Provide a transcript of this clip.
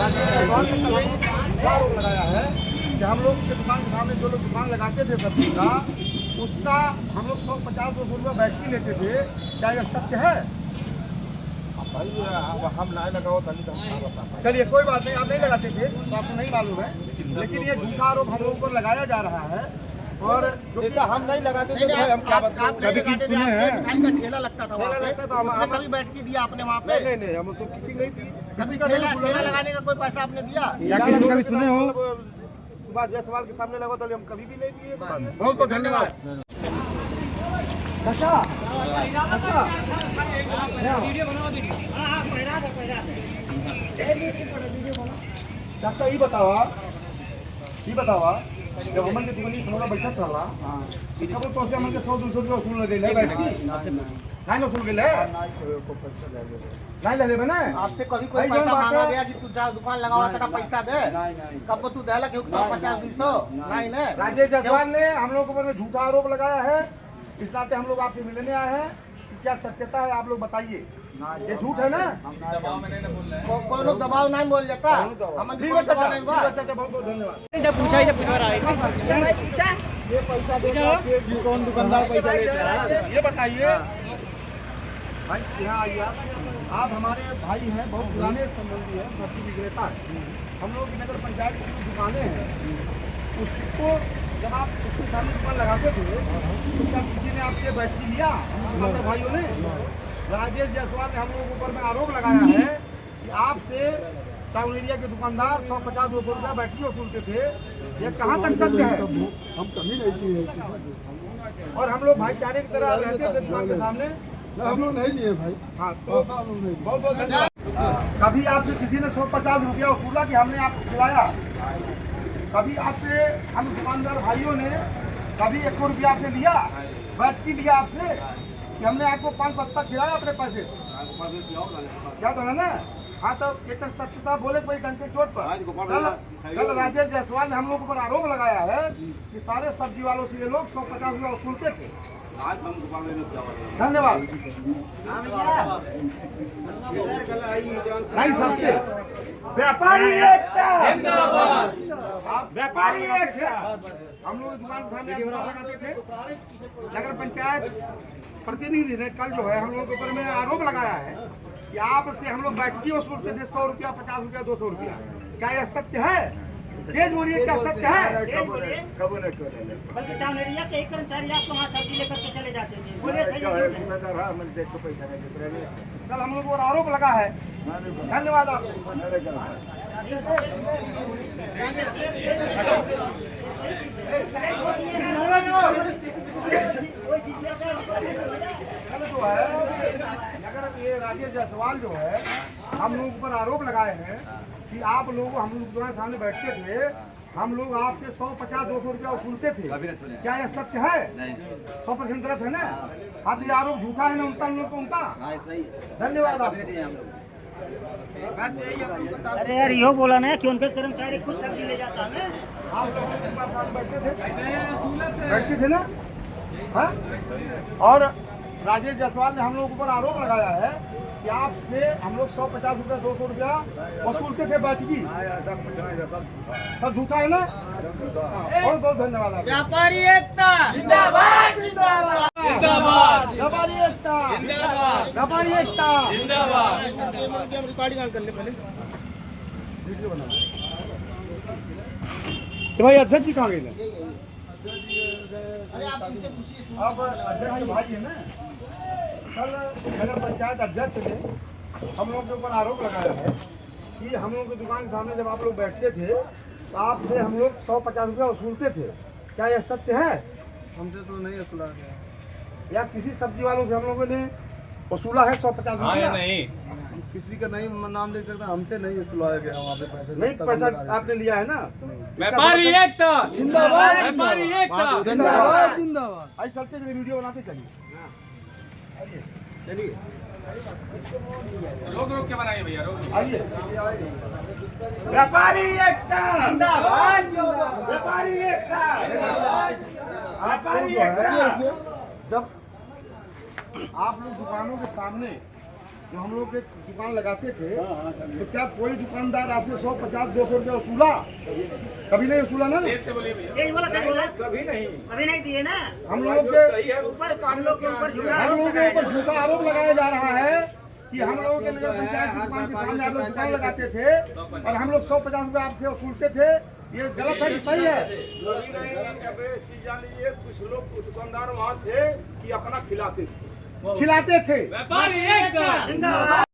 आरोप लगाया है कि हम लोग के दुकान के सामने जो लोग दुकान लगाते थे सब्जी का, उसका हम लोग 150 रुपये बैठकी लेते थे। क्या यह सत्य है? भाई हम नहीं लगाओ चलिए कोई बात नहीं, आप नहीं लगाते थे तो आपको नहीं मालूम है, लेकिन ये झूठा आरोप हम लोगों पर लगाया जा रहा है। और जैसा हम नहीं लगाते थे हम क्या बताते मिठाई का ठेला लगता था वहाँ पे, उसमें कभी बैठकी दिया आपने वहाँ पे? नहीं, हम तो किसी नहीं थी, कभी ठेला लगाने का कोई पैसा आपने दिया? कभी सुने हो? सुभाष जायसवाल के सामने लगा तो हम कभी भी नहीं दिए। बहुत बहुत धन्यवाद। चाचा ये बतावा जब हमन के दुकानी समोरा बैठा था कब तो से हमन के 100-200 रुपया वसूल ले गए बैठ के नहीं वसूल गए नहीं ले लेबे ना। आपसे कभी कोई पैसा मांगा गया कि तू जा दुकान लगावा तक पैसा दे? कब तू देला कि 150-200 नहीं ले? राजेश जायसवाल ने हम लोग के ऊपर में झूठा आरोप लगाया है, इस नाते हम लोग आपसे मिलने आए हैं कि क्या सत्यता है आप लोग बताइए। ये झूठ है ना? कोई लोग दबाव नहीं बोल जाता। ठीक है चाचा, बहुत बहुत धन्यवाद। जब पूछा ही जब ये पैसा देगा कौन दुकानदार पैसा लेता है ये बताइए। भाई यहाँ आइए आप हमारे भाई हैं, बहुत पुराने संबंधी हैं, सब्जी विक्रेता है। हम लोग की नगर पंचायत की दुकानें हैं, उसको जब आप उसके सामने दुकान लगाते थे तो क्या किसी ने आपसे बैठकी लिया? दुकानदार भाइयों ने राजेश जायसवाल ने हम लोगों के ऊपर में आरोप लगाया है कि आपसे टाउन एरिया के दुकानदार 150-200 रुपया बैठकी वसूलते थे। ये कहाँ तक सत्य है? हम कभी नहीं किए और हम लोग भाईचारे की तरह रहते थे दुकान के सामने। हम लोग नहीं लिए भाई। हाँ तो बहुत बहुत धन्यवाद। कभी आपसे किसी ने 150 रुपया वसूला कि हमने आपको खिलाया? कभी आपसे हम दुकानदार भाइयों ने कभी 1 रुपया आपसे लिया, बैठकी लिया आपसे कि हमने आपको 5 पत्ता खिलाया अपने पैसे? क्या तो है ना? हाँ तो एक सत्यता बोले कोई डंक के चोट पर कल राजेश जायसवाल ने हम लोगों पर आरोप लगाया है कि सारे सब्जी वालों से ये लोग 150 रुपया वसूलते थे। धन्यवाद। नहीं सत्य। व्यापारी एकता जिंदाबाद। व्यापारी एकता। हम लोग दुकान के सामने लगाते थे। नगर पंचायत प्रतिनिधि ने कल जो है हम लोगों के ऊपर में आरोप लगाया है कि आपसे हम लोग बैठकी वसूलते थे 100 रुपया, 50 रुपया, 200 रुपया। क्या यह सत्य है? तेज बोलिए, क्या सत्य है? बल्कि टाउन एरिया के एक कर्मचारी आपको वहाँ सब्जी लेकर के चले जाते थे। बोलिए सही है? कल हम लोग पर आरोप लगा है। धन्यवाद आपको। जो है अगर ये राजेश जायसवाल जो है हम लोग पर आरोप लगाए हैं कि आप लोग हम लोग तुम्हारे सामने बैठते थे, हम लोग आपसे 150-200 रुपया वसूलते थे। क्या यह सत्य है? 100% गलत है ना? आप ये आरोप झूठा है ना उनका, हम लोग को उनका। धन्यवाद आप। अरे यार यो बोला ना कि उनके कर्मचारी खुद सब्जी ले जाता है। आप लोग बैठते थे ना? हाँ? और राजेश जायसवाल ने हम लोगों पर आरोप लगाया है कि आपसे हम लोग 150 रुपया, 200 रुपया वसूलते थे बैठकी। सब झूठा है ना? बहुत बहुत धन्यवाद। व्यापारी एकता जिंदाबाद जिंदाबाद जिंदाबाद। व्यापारी एकता जिंदाबाद। व्यापारी एकता जिंदाबाद। रिकॉर्डिंग कर ले पहले। वीडियो बना तो भाई अध्यक्ष जी कहाँ गए? अरे आप इनसे पूछिए। अब अध्यक्ष भाई है ना, कल नगर पंचायत अध्यक्ष ने हम लोग के ऊपर आरोप लगाया है कि हम लोग की दुकान के सामने जब आप लोग बैठते थे तो आपसे हम लोग 150 रुपया वसूलते थे। क्या यह सत्य है? हमसे तो नहीं वसूला गया या किसी सब्जी वालों से हम लोगों ने वसूला है 150 रुपया? नहीं, किसी का नहीं नाम ले सकता, हमसे नहीं वसूलाया गया वहाँ पे पैसे। नहीं पैसा आपने लिया है ना? व्यापारी एकता जिंदाबाद। व्यापारी एकता जिंदाबाद जिंदाबाद। आज चलते चलिए, वीडियो बनाते चलिए। चलिए रोक के बनाइए भैया, रोक। आइए। व्यापारी एकता जिंदाबाद। व्यापारी एकता व्यापारी एकता। जब आप लोग दुकानों के सामने जो हम लोग एक दुकान लगाते थे तो क्या कोई दुकानदार आपसे 150-200 रुपया वसूला? कभी नहीं वसूला ना। यही बोला था, बोला कभी नहीं। अभी नहीं दिए ना। हम लोग के सही है ऊपर हम लोग के ऊपर झूठा हम लोगों के ऊपर झूठा आरोप लगाया जा रहा है कि हम लोगों के नगर पंचायत की दुकान के सामने आप लोग दुकान लगाते थे और हम लोग 150 रुपये आपसे वसूलते थे। ये गलत है कि सही है? कभी नहीं। अब एक चीज जान लीजिए, कुछ लोग दुकानदार वहाँ थे कि अपना खिलाते थे। खिलाते थे। जिंदाबाद।